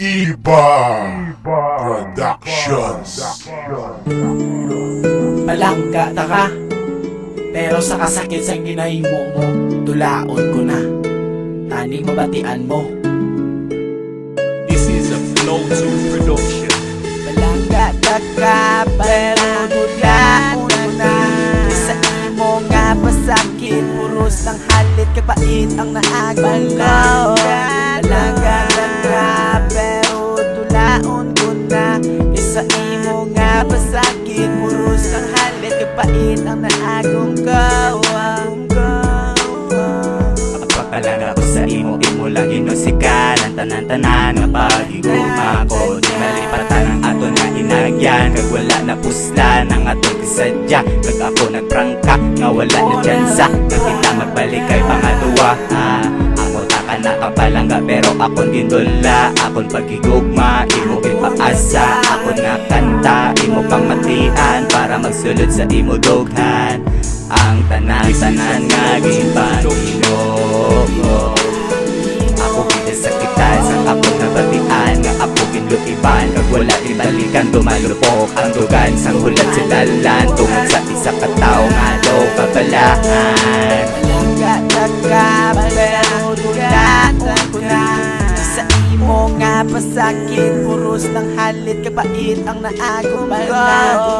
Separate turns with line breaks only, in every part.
Iba Productions.
Palangga ta ka, pero sa kasakit sa ginahimo mo, tulaon ko na, taning mabatian mo.
This is a Flow 2 production.
Palangga ta ka, pero tulaon ko na, sa imo nga pasakit, puros ng halit kapait ang naagalaw. Palangga ta ka, pero tulaon ko na, sa imo nga pasakit, puros ng halit kapait ang naagong kawang.
Pagpapalaga ko sa imo, imo lang inusikan ang tanan-tanan ng pag-iguma ko. Di malipatan ang aton nga inagyan, kag wala na puslan ang aton kasadya. Kag ako nagprangka, nga wala na tsansa, kag kita magbalik kay pangaduwa. Ang utaka na kapalangga, pero akon gindula, akon pagigugma, imo ipaasa. Akon nga kanta, imo pang matian, para magsulod sa imo dughan. Ang tanan-tanan nga ginpangino ko. Ako ginasakitan sa akong nabatian, nga ako ginlutiban, kag wala ibalikan, dumalupok ang dugan sang hulat sa dalan, tungod sa isa ka tao nga daw kabalahan.
Palangga ta ka, pero tulaon ko na, sa imo nga pasakit, puros ng halit kapait ang naagong ko.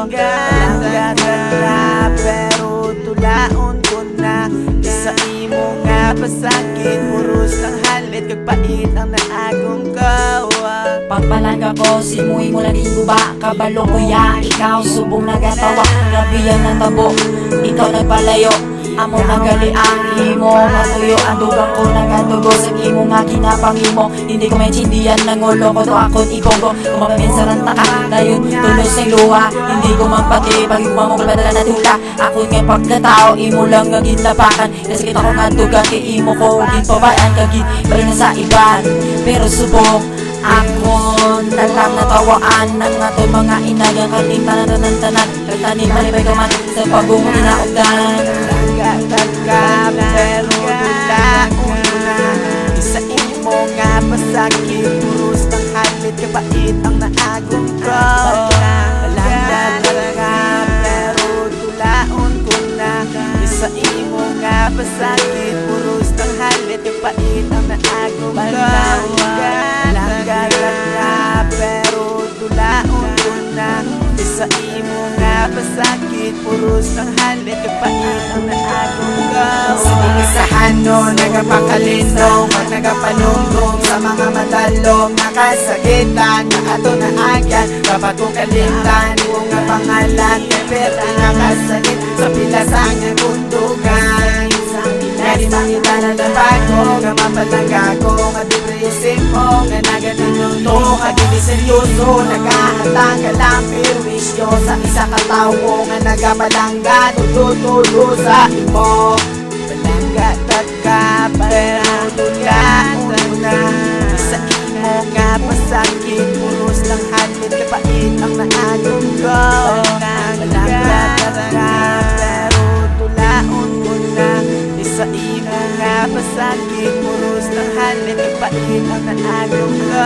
Palangga ta ka, pero tulaon ko na, sa imo nga pasakit, puros ng halit kapait ang naagong kawa.
Pagpalangga ko, simuy mo lang guba, kabalo ko ya, ikaw subong nagatawa, nabiyan ng tabo, ikaw nagpalayo. Amo nagali ang imo, matuyo ang dugang ko nagatugo sa imo nga kinapangimo. Hindi ko maintindihan ng ulo ko, to akon ibogo. Kumapinsaran ta ka, dayon tulos ng luha. Hindi ko mampati, pag-igma mo kalpadala na tula. Ako nga pagkatao, imo lang nga ginlapakan. Kasi kita ko nga dugang, kay imo ko ginpabaan, kagin balik na sa iban. Pero subong ako talang natawaan ng ato mga inagang kating tanan-tanan. Kagtanin malibay ka man sa pagong ginaugdan.
Palangga ka, pero tulaon ko na, sa imo nga pasakit, puros ng halit kapait ang naagong ko. Palangga ka, pero tulaon ko na, sa imo nga pasakit, puros ng halit kapait ang naagong ko. Palangga ka, pero tulaon ko na, sa imo nga pasakit, puros ng halit kapait ang naagong ko. Sa hano, nagapakalindong at nagapanunggong sa mga madalong nakasakitan na ato na agyan. Dapat kong kalintan, kung nga pangalan Peperte nakasakit sa pilasang ng kundugan. Nari mangita na ng bago, nga mapalangga ko, nga depresif mo, nga nagatinuto, nga dili seryoso, naghahatang ka lang perwisyo sa isa katao nga nagabalangga, tututulo sa imo. Palangga ta ka, pero tulaon ko na, sa imo nga pasakit, puros ng halit kapait ang naagong ko. Palangga ta ka, pero tulaon ko na, sa imo nga pasakit, puros ng halit kapait ang naagong ko.